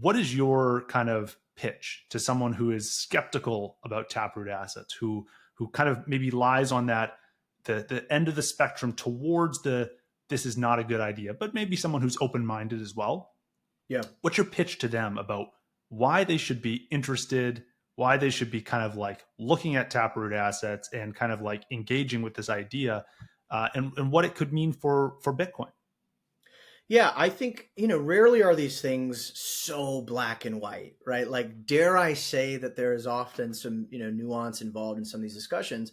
what is your kind of pitch to someone who is skeptical about Taproot Assets, who kind of maybe lies on that the end of the spectrum towards this is not a good idea, but maybe someone who's open-minded as well? Yeah. What's your pitch to them about why they should be interested, why they should be kind of like looking at Taproot Assets and kind of like engaging with this idea, and what it could mean for Bitcoin? Yeah, I think, rarely are these things so black and white, right? Like, dare I say that there is often some, nuance involved in some of these discussions.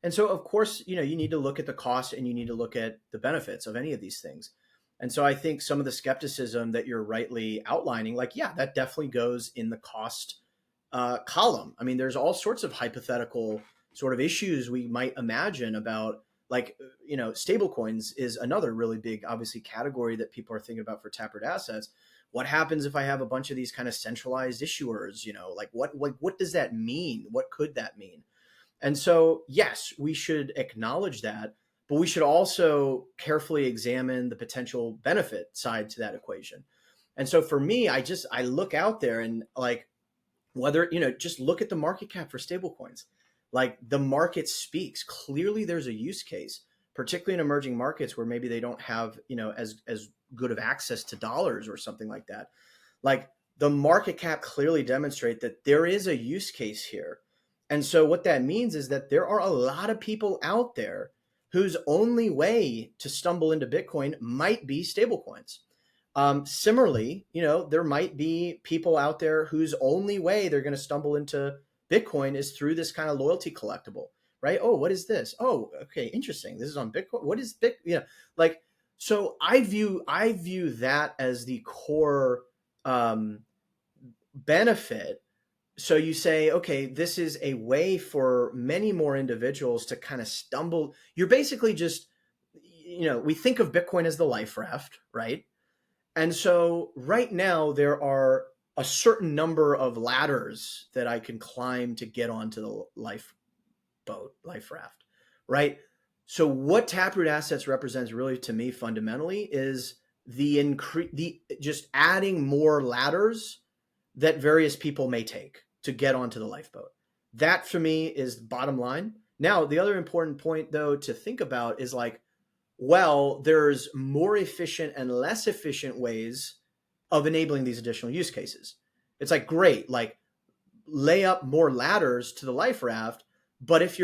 And so, of course, you need to look at the cost and you need to look at the benefits of any of these things. And so I think some of the skepticism that you're rightly outlining, like, yeah, that definitely goes in the cost column. I mean, there's all sorts of hypothetical sort of issues we might imagine about, like, stable coins is another really big, obviously, category that people are thinking about for Taproot Assets. What happens if I have a bunch of these kind of centralized issuers? Like what does that mean? What could that mean? And so, yes, we should acknowledge that, but we should also carefully examine the potential benefit side to that equation. And so for me, I look out there and, like, whether, just look at the market cap for stablecoins. Like, the market speaks. Clearly there's a use case, particularly in emerging markets where maybe they don't have, as good of access to dollars or something like that. Like, the market cap clearly demonstrate that there is a use case here. And so what that means is that there are a lot of people out there whose only way to stumble into Bitcoin might be stablecoins. Similarly, there might be people out there whose only way they're going to stumble into Bitcoin is through this kind of loyalty collectible, right? Oh, what is this? Oh, okay, interesting. This is on Bitcoin. What is Bitcoin? So I view that as the core benefit. So you say, okay, this is a way for many more individuals to kind of stumble. You're basically just, we think of Bitcoin as the life raft, right? And so right now there are a certain number of ladders that I can climb to get onto the life raft, right? So what Taproot Assets represents really to me fundamentally is the just adding more ladders that various people may take to get onto the lifeboat. That for me is the bottom line. Now, the other important point though to think about is, like, well, there's more efficient and less efficient ways of enabling these additional use cases. It's like, great, like, lay up more ladders to the life raft. But if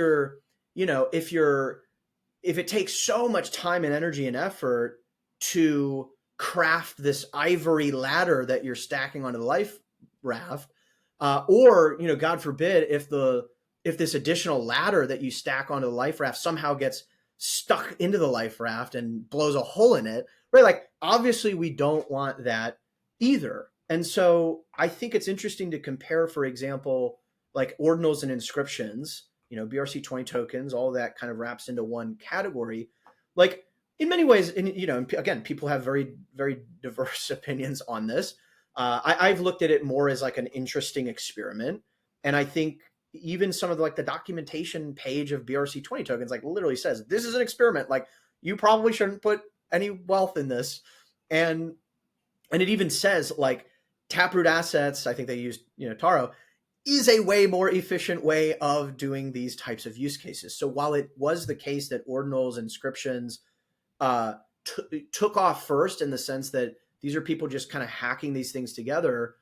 it takes so much time and energy and effort to craft this ivory ladder that you're stacking onto the life raft, or, God forbid, if this additional ladder that you stack onto the life raft somehow gets stuck into the life raft and blows a hole in it, right? Like, obviously we don't want that either. And so I think it's interesting to compare, for example, like ordinals and inscriptions, BRC20 tokens, all that kind of wraps into one category. Like, in many ways, and again, people have very, very diverse opinions on this. I've looked at it more as like an interesting experiment. And I think even some of the documentation page of BRC20 tokens, like, literally says, this is an experiment. Like, you probably shouldn't put any wealth in this. And it even says, like, Taproot Assets, I think they used, Taro, is a way more efficient way of doing these types of use cases. So while it was the case that ordinals, inscriptions took off first in the sense that these are people just kind of hacking these things together,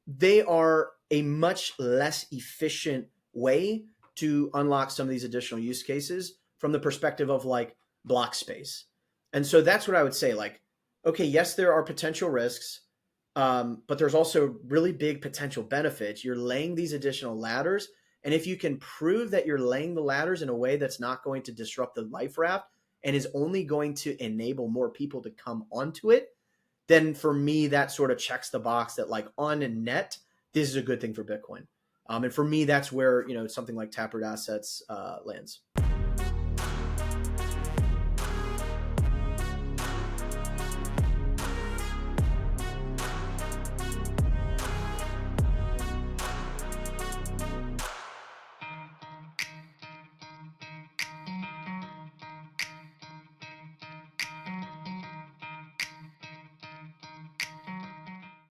they are a much less efficient way to unlock some of these additional use cases from the perspective of, like, block space. And so that's what I would say. Like, okay, yes, there are potential risks, but there's also really big potential benefits. You're laying these additional ladders. And if you can prove that you're laying the ladders in a way that's not going to disrupt the life raft and is only going to enable more people to come onto it, then for me, that sort of checks the box that, like, on a net, this is a good thing for Bitcoin. And for me, that's where, something like Taproot Assets lands.